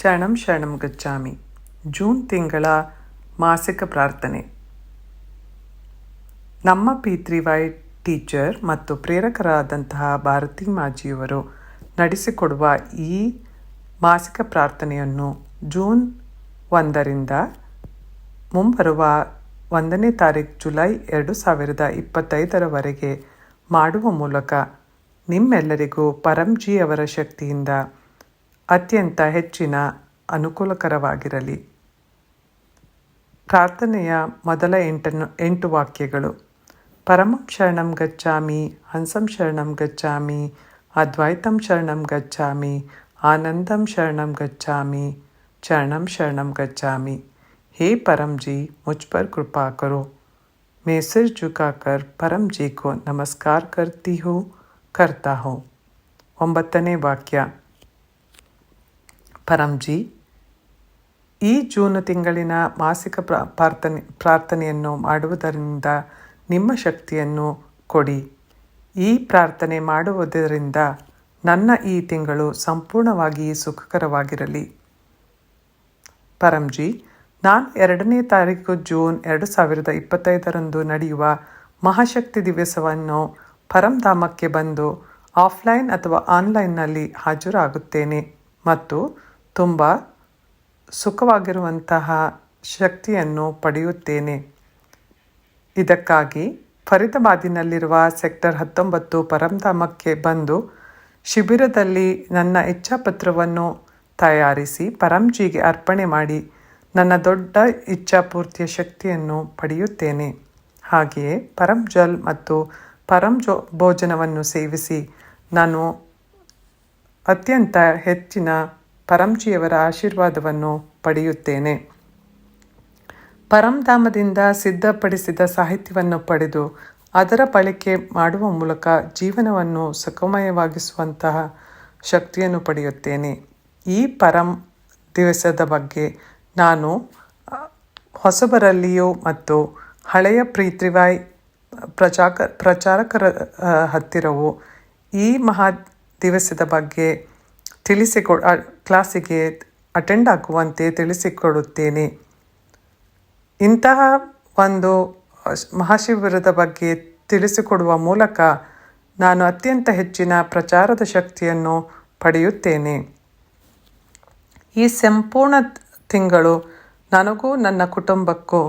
ಶರಣಂ ಶರಣಂ ಗಚ್ಚಾಮಿ. ಜೂನ್ ತಿಂಗಳ ಮಾಸಿಕ ಪ್ರಾರ್ಥನೆ. ನಮ್ಮ P3Y ಟೀಚರ್ ಮತ್ತು ಪ್ರೇರಕರಾದಂತಹ ಭಾರತಿ ಮಾಜಿಯವರು ನಡೆಸಿಕೊಡುವ ಈ ಮಾಸಿಕ ಪ್ರಾರ್ಥನೆಯನ್ನು ಜೂನ್ 1ರಿಂದ ಮುಂಬರುವ 1ನೇ ತಾರೀಕು ಜುಲೈ 2025 ಮಾಡುವ ಮೂಲಕ ನಿಮ್ಮೆಲ್ಲರಿಗೂ ಪರಂಜಿ ಅವರ ಶಕ್ತಿಯಿಂದ ಅತ್ಯಂತ ಹೆಚ್ಚಿನ ಅನುಕೂಲಕರವಾಗಿರಲಿ. ಪ್ರಾರ್ಥನೆಯ ಮೊದಲ 8 ವಾಕ್ಯಗಳು: ಪರಮಂ ಶರಣಂ ಗಚ್ಚಾಮಿ, ಹಂಸಂ ಶರಣಂ ಗಚ್ಚಾಮಿ, ಅದ್ವೈತಂ ಶರಣಂ ಗಚ್ಚಾಮಿ, ಆನಂದಂ ಶರಣಂ ಗಚ್ಚಾಮಿ, ಚರಣಂ ಶರಣಂ ಗಚ್ಚಾಮಿ. हे परम जी, मुझ पर कृपा करो. मैं सिर झुकाकर परम जी को नमस्कार करता हूँ. 9ನೇ ವಾಕ್ಯ: ಪರಂಜಿ, ಈ ಜೂನ್ ತಿಂಗಳಿನ ಮಾಸಿಕ ಪ್ರಾರ್ಥನೆಯನ್ನು ಮಾಡುವುದರಿಂದ ನಿಮ್ಮ ಶಕ್ತಿಯನ್ನು ಕೊಡಿ. ಈ ಪ್ರಾರ್ಥನೆ ಮಾಡುವುದರಿಂದ ನನ್ನ ಈ ತಿಂಗಳು ಸಂಪೂರ್ಣವಾಗಿ ಸುಖಕರವಾಗಿರಲಿ. ಪರಂಜಿ, ನಾನು 2ನೇ ತಾರೀಕು ಜೂನ್ 2025 ನಡೆಯುವ ಮಹಾಶಕ್ತಿ ದಿವಸವನ್ನು ಪರಂಧಾಮಕ್ಕೆ ಬಂದು ಆಫ್ಲೈನ್ ಅಥವಾ ಆನ್ಲೈನ್ನಲ್ಲಿ ಹಾಜರಾಗುತ್ತೇನೆ ಮತ್ತು ತುಂಬ ಸುಖವಾಗಿರುವಂತಹ ಶಕ್ತಿಯನ್ನು ಪಡೆಯುತ್ತೇನೆ. ಇದಕ್ಕಾಗಿ ಫರೀದಾಬಾದಿನಲ್ಲಿರುವ ಸೆಕ್ಟರ್ 19 ಪರಂಧಾಮಕ್ಕೆ ಬಂದು ಶಿಬಿರದಲ್ಲಿ ನನ್ನ ಇಚ್ಛಾಪತ್ರವನ್ನು ತಯಾರಿಸಿ ಪರಂಜಿಗೆ ಅರ್ಪಣೆ ಮಾಡಿ ನನ್ನ ದೊಡ್ಡ ಇಚ್ಛಾಪೂರ್ತಿಯ ಶಕ್ತಿಯನ್ನು ಪಡೆಯುತ್ತೇನೆ. ಹಾಗೆಯೇ ಪರಂ ಜಲ್ ಮತ್ತು ಪರಂ ಭೋಜನವನ್ನು ಸೇವಿಸಿ ನಾನು ಅತ್ಯಂತ ಹೆಚ್ಚಿನ ಪರಂಜಿಯವರ ಆಶೀರ್ವಾದವನ್ನು ಪಡೆಯುತ್ತೇನೆ. ಪರಂಧಾಮದಿಂದ ಸಿದ್ಧಪಡಿಸಿದ ಸಾಹಿತ್ಯವನ್ನು ಪಡೆದು ಅದರ ಬಳಕೆ ಮಾಡುವ ಮೂಲಕ ಜೀವನವನ್ನು ಸುಖಮಯವಾಗಿಸುವಂತಹ ಶಕ್ತಿಯನ್ನು ಪಡೆಯುತ್ತೇನೆ. ಈ ಪರಂ ದಿವಸದ ಬಗ್ಗೆ ನಾನು ಹೊಸಬರಲ್ಲಿಯೂ ಮತ್ತು ಹಳೆಯ P3Y ಪ್ರಚಾರಕರ ಹತ್ತಿರವೂ ಈ ಮಹಾ ದಿವಸದ ಬಗ್ಗೆ ಕ್ಲಾಸಿಗೆ ಅಟೆಂಡ್ ಆಗುವಂತೆ ತಿಳಿಸಿಕೊಡುತ್ತೇನೆ. ಇಂತಹ ಒಂದು ಮಹಾಶಿಬಿರದ ಬಗ್ಗೆ ತಿಳಿಸಿಕೊಡುವ ಮೂಲಕ ನಾನು ಅತ್ಯಂತ ಹೆಚ್ಚಿನ ಪ್ರಚಾರದ ಶಕ್ತಿಯನ್ನು ಪಡೆಯುತ್ತೇನೆ. ಈ ಸಂಪೂರ್ಣ ತಿಂಗಳು ನನಗೂ ನನ್ನ ಕುಟುಂಬಕ್ಕೂ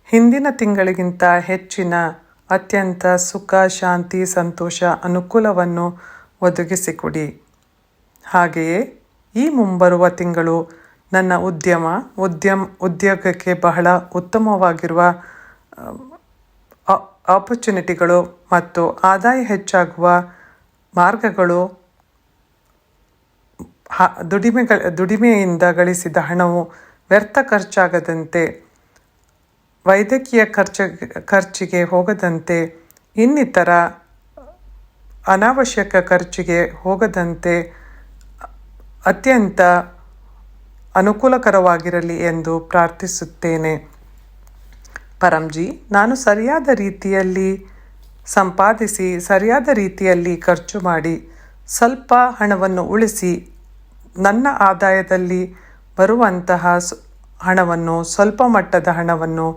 ಹಿಂದಿನ ತಿಂಗಳಿಗಿಂತ ಹೆಚ್ಚಿನ ಅತ್ಯಂತ ಸುಖ, ಶಾಂತಿ, ಸಂತೋಷ, ಅನುಕೂಲವನ್ನು ಒದಗಿಸಿಕೊಡಿ. ಹಾಗೆಯೇ ಈ ಮುಂಬರುವ ತಿಂಗಳು ನನ್ನ ಉದ್ಯೋಗಕ್ಕೆ ಬಹಳ ಉತ್ತಮವಾಗಿರುವ ಆಪರ್ಚುನಿಟಿಗಳು ಮತ್ತು ಆದಾಯ ಹೆಚ್ಚಾಗುವ ಮಾರ್ಗಗಳು, ದುಡಿಮೆಯಿಂದ ಗಳಿಸಿದ ಹಣವು ವ್ಯರ್ಥ ಖರ್ಚಾಗದಂತೆ, ವೈದ್ಯಕೀಯ ಖರ್ಚಿಗೆ ಹೋಗದಂತೆ, ಇನ್ನಿತರ ಅನಾವಶ್ಯಕ ಖರ್ಚಿಗೆ ಹೋಗದಂತೆ ಅತ್ಯಂತ ಅನುಕೂಲಕರವಾಗಿರಲಿ ಎಂದು ಪ್ರಾರ್ಥಿಸುತ್ತೇನೆ. ಪರಂಜಿ, ನಾನು ಸರಿಯಾದ ರೀತಿಯಲ್ಲಿ ಸಂಪಾದಿಸಿ ಸರಿಯಾದ ರೀತಿಯಲ್ಲಿ ಖರ್ಚು ಮಾಡಿ ಸ್ವಲ್ಪ ಹಣವನ್ನು ಉಳಿಸಿ ನನ್ನ ಆದಾಯದಲ್ಲಿ ಬರುವಂತಹ ಹಣವನ್ನು, ಸ್ವಲ್ಪ ಮಟ್ಟದ ಹಣವನ್ನು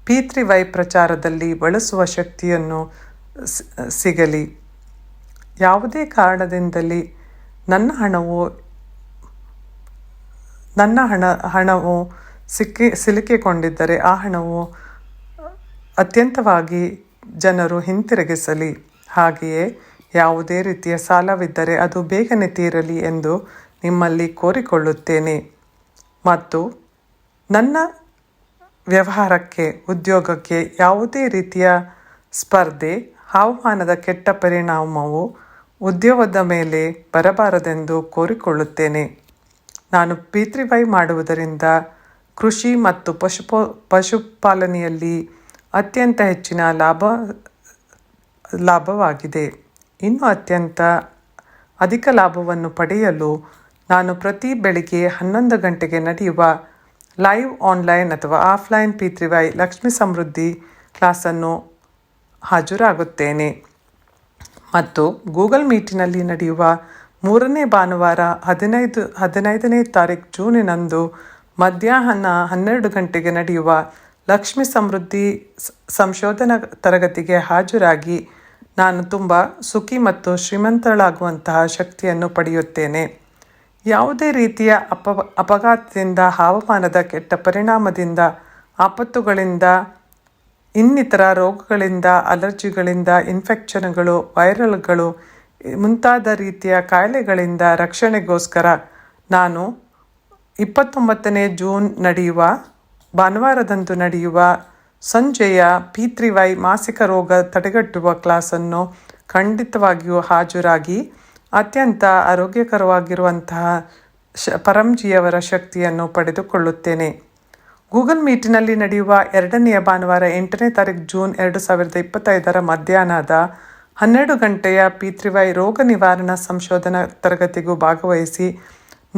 P3Y ಪ್ರಚಾರದಲ್ಲಿ ಬಳಸುವ ಶಕ್ತಿಯನ್ನು ಸಿಗಲಿ. ಯಾವುದೇ ಕಾರಣದಿಂದಲೇ ನನ್ನ ಹಣವು ಸಿಲುಕಿಕೊಂಡಿದ್ದರೆ ಆ ಹಣವು ಅತ್ಯಂತವಾಗಿ ಜನರು ಹಿಂತಿರುಗಿಸಲಿ. ಹಾಗೆಯೇ ಯಾವುದೇ ರೀತಿಯ ಸಾಲವಿದ್ದರೆ ಅದು ಬೇಗನೆ ತೀರಲಿ ಎಂದು ನಿಮ್ಮಲ್ಲಿ ಕೋರಿಕೊಳ್ಳುತ್ತೇನೆ. ಮತ್ತು ನನ್ನ ವ್ಯವಹಾರಕ್ಕೆ, ಉದ್ಯೋಗಕ್ಕೆ ಯಾವುದೇ ರೀತಿಯ ಸ್ಪರ್ಧೆ, ಆಹ್ವಾನದ ಕೆಟ್ಟ ಪರಿಣಾಮವು ಉದ್ಯೋಗದ ಮೇಲೆ ಬರಬಾರದೆಂದು ಕೋರಿಕೊಳ್ಳುತ್ತೇನೆ. ನಾನು P3Y ಮಾಡುವುದರಿಂದ ಕೃಷಿ ಮತ್ತು ಪಶುಪಾಲನೆಯಲ್ಲಿ ಅತ್ಯಂತ ಹೆಚ್ಚಿನ ಲಾಭವಾಗಿದೆ. ಇನ್ನೂ ಅತ್ಯಂತ ಅಧಿಕ ಲಾಭವನ್ನು ಪಡೆಯಲು ನಾನು ಪ್ರತಿ ಬೆಳಿಗ್ಗೆ 11 ಗಂಟೆಗೆ ನಡೆಯುವ ಲೈವ್ ಆನ್ಲೈನ್ ಅಥವಾ ಆಫ್ಲೈನ್ P3Y ಲಕ್ಷ್ಮೀ ಸಮೃದ್ಧಿ ಕ್ಲಾಸನ್ನು ಹಾಜರಾಗುತ್ತೇನೆ ಮತ್ತು ಗೂಗಲ್ ಮೀಟಿನಲ್ಲಿ ನಡೆಯುವ ಮೂರನೇ ಭಾನುವಾರ 15ನೇ ತಾರೀಕು ಜೂನಿನಂದು ಮಧ್ಯಾಹ್ನ 12 ಗಂಟೆಗೆ ನಡೆಯುವ ಲಕ್ಷ್ಮೀ ಸಮೃದ್ಧಿ ಸಂಶೋಧನಾ ತರಗತಿಗೆ ಹಾಜರಾಗಿ ನಾನು ತುಂಬ ಸುಖಿ ಮತ್ತು ಶ್ರೀಮಂತಳಾಗುವಂತಹ ಶಕ್ತಿಯನ್ನು ಪಡೆಯುತ್ತೇನೆ. ಯಾವುದೇ ರೀತಿಯ ಅಪಘಾತದಿಂದ, ಹವಾಮಾನದ ಕೆಟ್ಟ ಪರಿಣಾಮದಿಂದ, ಆಪತ್ತುಗಳಿಂದ, ಇನ್ನಿತರ ರೋಗಗಳಿಂದ, ಅಲರ್ಜಿಗಳಿಂದ, ಇನ್ಫೆಕ್ಷನ್ಗಳು, ವೈರಲ್ಗಳು ಮುಂತಾದ ರೀತಿಯ ಕಾಯಿಲೆಗಳಿಂದ ರಕ್ಷಣೆಗೋಸ್ಕರ ನಾನು 29ನೇ ಜೂನ್ ನಡೆಯುವ ಭಾನುವಾರದಂದು ನಡೆಯುವ ಸಂಜೆಯ P3Y ಮಾಸಿಕ ರೋಗ ತಡೆಗಟ್ಟುವ ಕ್ಲಾಸನ್ನು ಖಂಡಿತವಾಗಿಯೂ ಹಾಜರಾಗಿ ಅತ್ಯಂತ ಆರೋಗ್ಯಕರವಾಗಿರುವಂತಹ ಪರಂಜಿಯವರ ಶಕ್ತಿಯನ್ನು ಪಡೆದುಕೊಳ್ಳುತ್ತೇನೆ. ಗೂಗಲ್ ಮೀಟಿನಲ್ಲಿ ನಡೆಯುವ 2ನೇ ಭಾನುವಾರ 8ನೇ ತಾರೀಕು ಜೂನ್ 2025 ಮಧ್ಯಾಹ್ನದ 12 ಗಂಟೆಯ P3Y ರೋಗ ನಿವಾರಣಾ ಸಂಶೋಧನಾ ತರಗತಿಗೂ ಭಾಗವಹಿಸಿ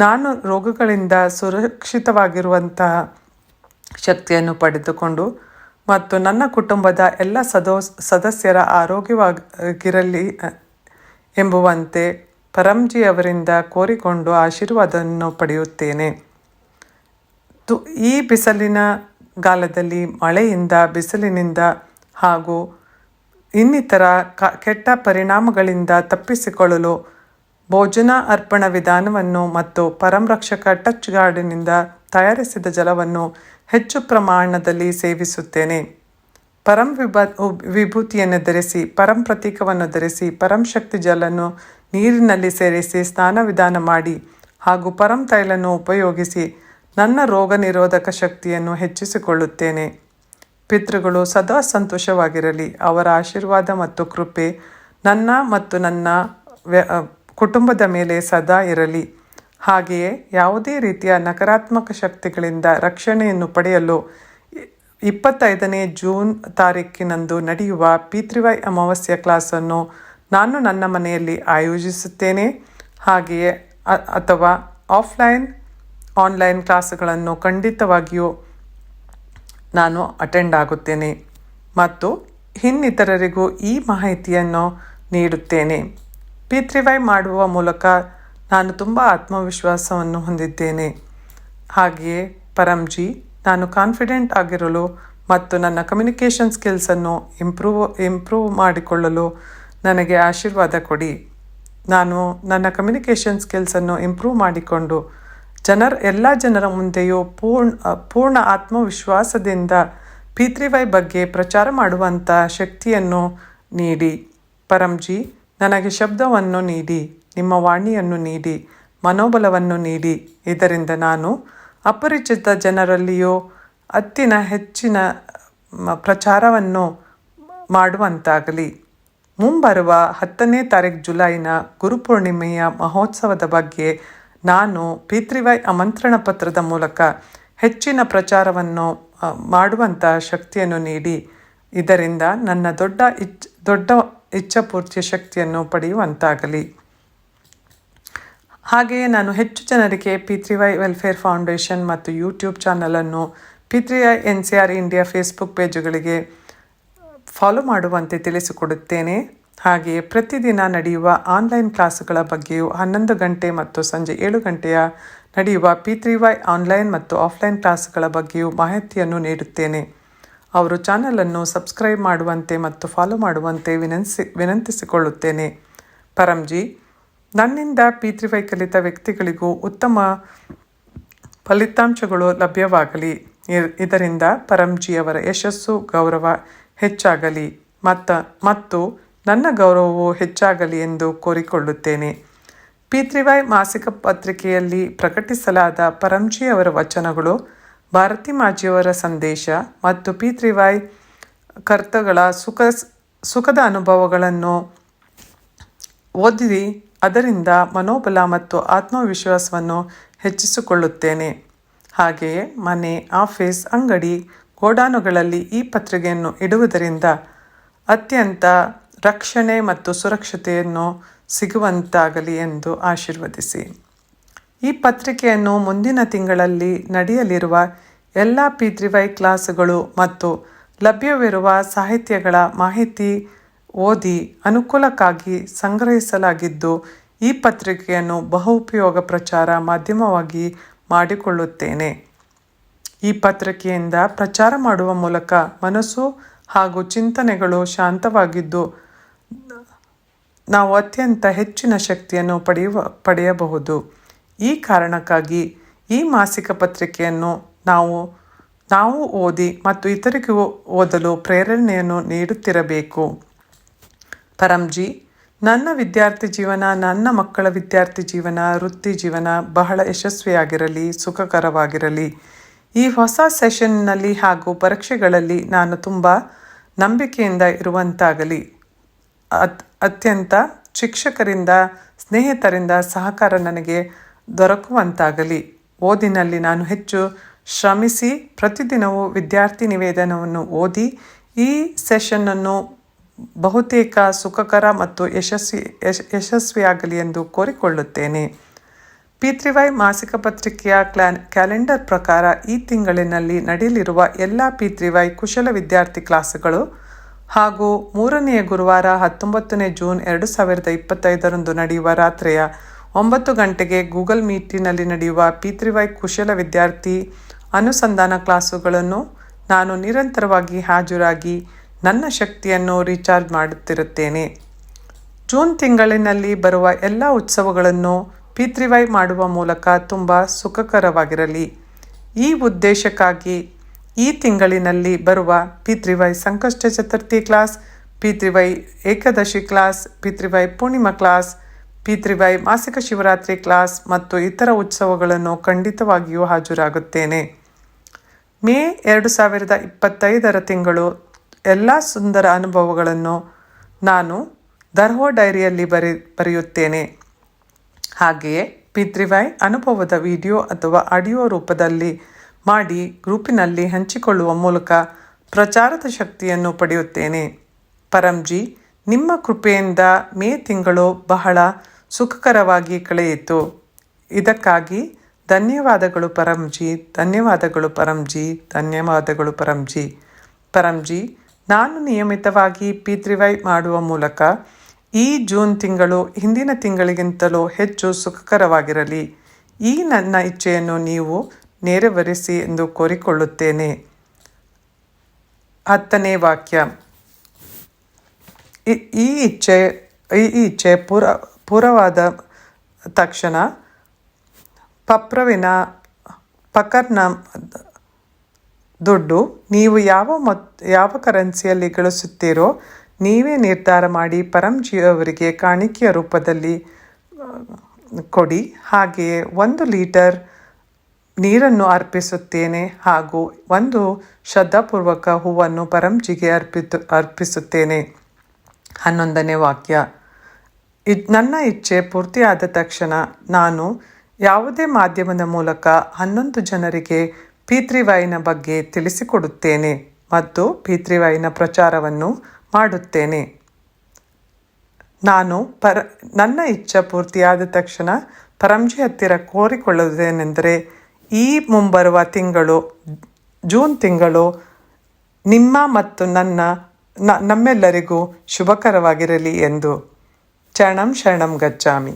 ನಾನು ರೋಗಗಳಿಂದ ಸುರಕ್ಷಿತವಾಗಿರುವಂತಹ ಶಕ್ತಿಯನ್ನು ಪಡೆದುಕೊಂಡು ಮತ್ತು ನನ್ನ ಕುಟುಂಬದ ಎಲ್ಲ ಸದಸ್ಯರ ಆರೋಗ್ಯವಾಗಿರಲಿ ಎಂಬುವಂತೆ ಪರಂಜಿಯವರಿಂದ ಕೋರಿಕೊಂಡು ಆಶೀರ್ವಾದವನ್ನು ಪಡೆಯುತ್ತೇನೆ. ಈ ಬಿಸಿಲಿನ ಗಾಲದಲ್ಲಿ ಮಳೆಯಿಂದ, ಬಿಸಿಲಿನಿಂದ ಹಾಗೂ ಇನ್ನಿತರ ಕೆಟ್ಟ ಪರಿಣಾಮಗಳಿಂದ ತಪ್ಪಿಸಿಕೊಳ್ಳಲು ಭೋಜನ ಅರ್ಪಣಾ ವಿಧಾನವನ್ನು ಮತ್ತು ಪರಂರಕ್ಷಕ ಟಚ್ ಗಾರ್ಡನಿಂದ ತಯಾರಿಸಿದ ಜಲವನ್ನು ಹೆಚ್ಚು ಪ್ರಮಾಣದಲ್ಲಿ ಸೇವಿಸುತ್ತೇನೆ. ಪರಂ ವಿಭೂತಿಯನ್ನು ಧರಿಸಿ, ಪರಂ ಪ್ರತೀಕವನ್ನು ಧರಿಸಿ, ಪರಂ ಶಕ್ತಿ ಜಲನ್ನು ನೀರಿನಲ್ಲಿ ಸೇರಿಸಿ ಸ್ನಾನ ವಿಧಾನ ಮಾಡಿ ಹಾಗೂ ಪರಂ ತೈಲನ್ನು ಉಪಯೋಗಿಸಿ ನನ್ನ ರೋಗ ನಿರೋಧಕ ಶಕ್ತಿಯನ್ನು ಹೆಚ್ಚಿಸಿಕೊಳ್ಳುತ್ತೇನೆ. ಪಿತೃಗಳು ಸದಾ ಸಂತೋಷವಾಗಿರಲಿ. ಅವರ ಆಶೀರ್ವಾದ ಮತ್ತು ಕೃಪೆ ನನ್ನ ಮತ್ತು ನನ್ನ ಕುಟುಂಬದ ಮೇಲೆ ಸದಾ ಇರಲಿ. ಹಾಗೆಯೇ ಯಾವುದೇ ರೀತಿಯ ನಕಾರಾತ್ಮಕ ಶಕ್ತಿಗಳಿಂದ ರಕ್ಷಣೆಯನ್ನು ಪಡೆಯಲು 25ನೇ ಜೂನ್ ತಾರೀಕಿನಂದು ನಡೆಯುವ P3Y ಅಮಾವಾಸ್ಯ ಕ್ಲಾಸನ್ನು ನಾನು ನನ್ನ ಮನೆಯಲ್ಲಿ ಆಯೋಜಿಸುತ್ತೇನೆ. ಹಾಗೆಯೇ ಅಥವಾ ಆನ್ಲೈನ್ ಕ್ಲಾಸ್ಗಳನ್ನು ಖಂಡಿತವಾಗಿಯೂ ನಾನು ಅಟೆಂಡ್ ಆಗುತ್ತೇನೆ ಮತ್ತು ಇನ್ನಿತರರಿಗೂ ಈ ಮಾಹಿತಿಯನ್ನು ನೀಡುತ್ತೇನೆ. P3Y ಮಾಡುವ ಮೂಲಕ ನಾನು ತುಂಬ ಆತ್ಮವಿಶ್ವಾಸವನ್ನು ಹೊಂದಿದ್ದೇನೆ. ಹಾಗೆಯೇ ಪರಂಜಿ, ನಾನು ಕಾನ್ಫಿಡೆಂಟ್ ಆಗಿರಲು ಮತ್ತು ನನ್ನ ಕಮ್ಯುನಿಕೇಷನ್ ಸ್ಕಿಲ್ಸನ್ನು ಇಂಪ್ರೂವ್ ಮಾಡಿಕೊಳ್ಳಲು ನನಗೆ ಆಶೀರ್ವಾದ ಕೊಡಿ. ನಾನು ನನ್ನ ಕಮ್ಯುನಿಕೇಷನ್ ಸ್ಕಿಲ್ಸನ್ನು ಇಂಪ್ರೂವ್ ಮಾಡಿಕೊಂಡು ಎಲ್ಲ ಜನರ ಮುಂದೆಯೂ ಪೂರ್ಣ ಆತ್ಮವಿಶ್ವಾಸದಿಂದ P3Y ಬಗ್ಗೆ ಪ್ರಚಾರ ಮಾಡುವಂಥ ಶಕ್ತಿಯನ್ನು ನೀಡಿ. ಪರಂಜಿ, ನನಗೆ ಶಬ್ದವನ್ನು ನೀಡಿ, ನಿಮ್ಮ ವಾಣಿಯನ್ನು ನೀಡಿ, ಮನೋಬಲವನ್ನು ನೀಡಿ. ಇದರಿಂದ ನಾನು ಅಪರಿಚಿತ ಜನರಲ್ಲಿಯೂ ಹೆಚ್ಚಿನ ಪ್ರಚಾರವನ್ನು ಮಾಡುವಂತಾಗಲಿ. ಮುಂಬರುವ 10ನೇ ತಾರೀಕು ಜುಲೈನ ಗುರುಪೂರ್ಣಿಮೆಯ ಮಹೋತ್ಸವದ ಬಗ್ಗೆ ನಾನು P3Y ಆಮಂತ್ರಣ ಪತ್ರದ ಮೂಲಕ ಹೆಚ್ಚಿನ ಪ್ರಚಾರವನ್ನು ಮಾಡುವಂಥ ಶಕ್ತಿಯನ್ನು ನೀಡಿ. ಇದರಿಂದ ನನ್ನ ದೊಡ್ಡ ಇಚ್ಛಾಪೂರ್ತಿಯ ಶಕ್ತಿಯನ್ನು ಪಡೆಯುವಂತಾಗಲಿ. ಹಾಗೆಯೇ ನಾನು ಹೆಚ್ಚು ಜನರಿಗೆ P3Y ವೆಲ್ಫೇರ್ ಫೌಂಡೇಶನ್ ಮತ್ತು ಯೂಟ್ಯೂಬ್ ಚಾನಲನ್ನು P3Y NCR ಇಂಡಿಯಾ ಫೇಸ್ಬುಕ್ ಪೇಜುಗಳಿಗೆ ಫಾಲೋ ಮಾಡುವಂತೆ ತಿಳಿಸಿಕೊಡುತ್ತೇನೆ. ಹಾಗೆಯೇ ಪ್ರತಿದಿನ ನಡೆಯುವ ಆನ್ಲೈನ್ ಕ್ಲಾಸ್ಗಳ ಬಗ್ಗೆಯೂ 11 ಗಂಟೆ ಮತ್ತು ಸಂಜೆ 7 ಗಂಟೆಯ ನಡೆಯುವ P3Y ಆನ್ಲೈನ್ ಮತ್ತು ಆಫ್ಲೈನ್ ಕ್ಲಾಸ್ಗಳ ಬಗ್ಗೆಯೂ ಮಾಹಿತಿಯನ್ನು ನೀಡುತ್ತೇನೆ. ಅವರು ಚಾನಲನ್ನು ಸಬ್ಸ್ಕ್ರೈಬ್ ಮಾಡುವಂತೆ ಮತ್ತು ಫಾಲೋ ಮಾಡುವಂತೆ ವಿನಂತಿಸಿಕೊಳ್ಳುತ್ತೇನೆ. ಪರಂಜಿ, ನನ್ನಿಂದ P3Y ಕಲಿತ ವ್ಯಕ್ತಿಗಳಿಗೂ ಉತ್ತಮ ಫಲಿತಾಂಶಗಳು ಲಭ್ಯವಾಗಲಿ. ಇದರಿಂದ ಪರಂಜಿಯವರ ಯಶಸ್ಸು, ಗೌರವ ಹೆಚ್ಚಾಗಲಿ ಮತ್ತು ನನ್ನ ಗೌರವವು ಹೆಚ್ಚಾಗಲಿ ಎಂದು ಕೋರಿಕೊಳ್ಳುತ್ತೇನೆ. P3Y ಮಾಸಿಕ ಪತ್ರಿಕೆಯಲ್ಲಿ ಪ್ರಕಟಿಸಲಾದ ಪರಂಜಿಯವರ ವಚನಗಳು, ಭಾರತಿ ಮಾಜಿಯವರ ಸಂದೇಶ ಮತ್ತು P3Y ಕರ್ತಗಳ ಸುಖದ ಅನುಭವಗಳನ್ನು ಓದಿ ಅದರಿಂದ ಮನೋಬಲ ಮತ್ತು ಆತ್ಮವಿಶ್ವಾಸವನ್ನು ಹೆಚ್ಚಿಸಿಕೊಳ್ಳುತ್ತೇನೆ. ಹಾಗೆಯೇ ಮನೆ, ಆಫೀಸ್, ಅಂಗಡಿ, ಗೋಡಾನುಗಳಲ್ಲಿ ಈ ಪತ್ರಿಕೆಯನ್ನು ಇಡುವುದರಿಂದ ಅತ್ಯಂತ ರಕ್ಷಣೆ ಮತ್ತು ಸುರಕ್ಷತೆಯನ್ನು ಸಿಗುವಂತಾಗಲಿ ಎಂದು ಆಶೀರ್ವದಿಸಿ. ಈ ಪತ್ರಿಕೆಯನ್ನು ಮುಂದಿನ ತಿಂಗಳಲ್ಲಿ ನಡೆಯಲಿರುವ ಎಲ್ಲ P3Y ಕ್ಲಾಸುಗಳು ಮತ್ತು ಲಭ್ಯವಿರುವ ಸಾಹಿತ್ಯಗಳ ಮಾಹಿತಿ ಓದಿ ಅನುಕೂಲಕ್ಕಾಗಿ ಸಂಗ್ರಹಿಸಲಾಗಿದ್ದು, ಈ ಪತ್ರಿಕೆಯನ್ನು ಬಹುಪಯೋಗ ಪ್ರಚಾರ ಮಾಧ್ಯಮವಾಗಿ ಮಾಡಿಕೊಳ್ಳುತ್ತೇನೆ. ಈ ಪತ್ರಿಕೆಯಿಂದ ಪ್ರಚಾರ ಮಾಡುವ ಮೂಲಕ ಮನಸ್ಸು ಹಾಗೂ ಚಿಂತನೆಗಳು ಶಾಂತವಾಗಿದ್ದು ನಾವು ಅತ್ಯಂತ ಹೆಚ್ಚಿನ ಶಕ್ತಿಯನ್ನು ಪಡೆಯಬಹುದು. ಈ ಕಾರಣಕ್ಕಾಗಿ ಈ ಮಾಸಿಕ ಪತ್ರಿಕೆಯನ್ನು ನಾವು ಓದಿ ಮತ್ತು ಇತರಿಗೂ ಓದಲು ಪ್ರೇರಣೆಯನ್ನು ನೀಡುತ್ತಿರಬೇಕು. ಪರಂಜಿ, ನನ್ನ ವಿದ್ಯಾರ್ಥಿ ಜೀವನ, ನನ್ನ ಮಕ್ಕಳ ವಿದ್ಯಾರ್ಥಿ ಜೀವನ, ವೃತ್ತಿ ಜೀವನ ಬಹಳ ಯಶಸ್ವಿಯಾಗಿರಲಿ, ಸುಖಕರವಾಗಿರಲಿ. ಈ ಹೊಸ ಸೆಷನ್ನಲ್ಲಿ ಹಾಗೂ ಪರೀಕ್ಷೆಗಳಲ್ಲಿ ನಾನು ತುಂಬ ನಂಬಿಕೆಯಿಂದ ಇರುವಂತಾಗಲಿ. ಅತ್ಯಂತ ಶಿಕ್ಷಕರಿಂದ, ಸ್ನೇಹಿತರಿಂದ ಸಹಕಾರ ನನಗೆ ದೊರಕುವಂತಾಗಲಿ. ಓದಿನಲ್ಲಿ ನಾನು ಹೆಚ್ಚು ಶ್ರಮಿಸಿ ಪ್ರತಿದಿನವೂ ವಿದ್ಯಾರ್ಥಿ ನಿವೇದನವನ್ನು ಓದಿ ಈ ಸೆಷನ್ನನ್ನು ಬಹುತೇಕ ಸುಖಕರ ಮತ್ತು ಯಶಸ್ವಿಯಾಗಲಿ ಎಂದು ಕೋರಿಕೊಳ್ಳುತ್ತೇನೆ. P3Y ಮಾಸಿಕ ಪತ್ರಿಕೆಯ ಕ್ಯಾಲೆಂಡರ್ ಪ್ರಕಾರ ಈ ತಿಂಗಳಿನಲ್ಲಿ ನಡೆಯಲಿರುವ ಎಲ್ಲ P3Y ಕುಶಲ ವಿದ್ಯಾರ್ಥಿ ಕ್ಲಾಸುಗಳು ಹಾಗೂ 3ನೇ ಗುರುವಾರ 19ನೇ ಜೂನ್ 2025 ನಡೆಯುವ ರಾತ್ರಿಯ 9 ಗಂಟೆಗೆ ಗೂಗಲ್ ಮೀಟಿನಲ್ಲಿ ನಡೆಯುವ P3Y ಕುಶಲ ವಿದ್ಯಾರ್ಥಿ ಅನುಸಂಧಾನ ಕ್ಲಾಸುಗಳನ್ನು ನಾನು ನಿರಂತರವಾಗಿ ಹಾಜರಾಗಿ ನನ್ನ ಶಕ್ತಿಯನ್ನು ರೀಚಾರ್ಜ್ ಮಾಡುತ್ತಿರುತ್ತೇನೆ. ಜೂನ್ ತಿಂಗಳಿನಲ್ಲಿ ಬರುವ ಎಲ್ಲ ಉತ್ಸವಗಳನ್ನು P3Y ಮಾಡುವ ಮೂಲಕ ತುಂಬ ಸುಖಕರವಾಗಿರಲಿ. ಈ ಉದ್ದೇಶಕ್ಕಾಗಿ ಈ ತಿಂಗಳಿನಲ್ಲಿ ಬರುವ P3Y Sankashta Chaturthi class, P3Y Ekadashi class, P3Y Purnima class, P3Y Masik Shivaratri class ಮತ್ತು ಇತರ ಉತ್ಸವಗಳನ್ನು ಖಂಡಿತವಾಗಿಯೂ ಹಾಜರಾಗುತ್ತೇನೆ. ಮೇ 2025 ತಿಂಗಳು ಎಲ್ಲ ಸುಂದರ ಅನುಭವಗಳನ್ನು ನಾನು ದರ್ಹೋ ಡೈರಿಯಲ್ಲಿ ಬರೆಯುತ್ತೇನೆ. ಹಾಗೆಯೇ P3Y ಅನುಭವದ ವಿಡಿಯೋ ಅಥವಾ ಆಡಿಯೋ ರೂಪದಲ್ಲಿ ಮಾಡಿ ಗ್ರೂಪಿನಲ್ಲಿ ಹಂಚಿಕೊಳ್ಳುವ ಮೂಲಕ ಪ್ರಚಾರದ ಶಕ್ತಿಯನ್ನು ಪಡೆಯುತ್ತೇನೆ. ಪರಂಜಿ, ನಿಮ್ಮ ಕೃಪೆಯಿಂದ ಮೇ ತಿಂಗಳು ಬಹಳ ಸುಖಕರವಾಗಿ ಕಳೆಯಿತು. ಇದಕ್ಕಾಗಿ ಧನ್ಯವಾದಗಳು ಪರಂಜಿ, ಧನ್ಯವಾದಗಳು ಪರಂಜಿ, ಧನ್ಯವಾದಗಳು ಪರಂಜಿ. ಪರಂಜಿ, ನಾನು ನಿಯಮಿತವಾಗಿ P3Y ಮಾಡುವ ಮೂಲಕ ಈ ಜೂನ್ ತಿಂಗಳು ಹಿಂದಿನ ತಿಂಗಳಿಗಿಂತಲೂ ಹೆಚ್ಚು ಸುಖಕರವಾಗಿರಲಿ. ಈ ನನ್ನ ಇಚ್ಛೆಯನ್ನು ನೀವು ನೆರವೇರಿಸಿ ಎಂದು ಕೋರಿಕೊಳ್ಳುತ್ತೇನೆ. 10ನೇ ವಾಕ್ಯ. ಈ ಇಚ್ಛೆ ಪೂರವಾದ ತಕ್ಷಣ ಪಕರ್ನ ದುಡ್ಡು ನೀವು ಯಾವ ಕರೆನ್ಸಿಯಲ್ಲಿ ಗಳಿಸುತ್ತೀರೋ ನೀವೇ ನಿರ್ಧಾರ ಮಾಡಿ ಪರಂಜಿಯವರಿಗೆ ಕಾಣಿಕೆಯ ರೂಪದಲ್ಲಿ ಕೊಡಿ. ಹಾಗೆಯೇ 1 ಲೀಟರ್ ನೀರನ್ನು ಅರ್ಪಿಸುತ್ತೇನೆ ಹಾಗೂ 1 ಶ್ರದ್ಧಾಪೂರ್ವಕ ಹೂವನ್ನು ಪರಂಜಿಗೆ ಅರ್ಪಿಸುತ್ತೇನೆ. 11ನೇ ವಾಕ್ಯ. ನನ್ನ ಇಚ್ಛೆ ಪೂರ್ತಿಯಾದ ತಕ್ಷಣ ನಾನು ಯಾವುದೇ ಮಾಧ್ಯಮದ ಮೂಲಕ 11 ಜನರಿಗೆ P3Yನ ಬಗ್ಗೆ ತಿಳಿಸಿಕೊಡುತ್ತೇನೆ ಮತ್ತು P3Yನ ಪ್ರಚಾರವನ್ನು ಮಾಡುತ್ತೇನೆ. ನನ್ನ ಇಚ್ಛೆ ಪೂರ್ತಿಯಾದ ತಕ್ಷಣ ಪರಂಜಿ ಹತ್ತಿರ ಕೋರಿಕೊಳ್ಳುವುದೇನೆಂದರೆ ಈ ಮುಂಬರುವ ತಿಂಗಳು ಜೂನ್ ತಿಂಗಳು ನಿಮ್ಮ ಮತ್ತು ನಮ್ಮೆಲ್ಲರಿಗೂ ಶುಭಕರವಾಗಿರಲಿ ಎಂದು. ಶರಣಂ ಗಚ್ಚಾಮಿ.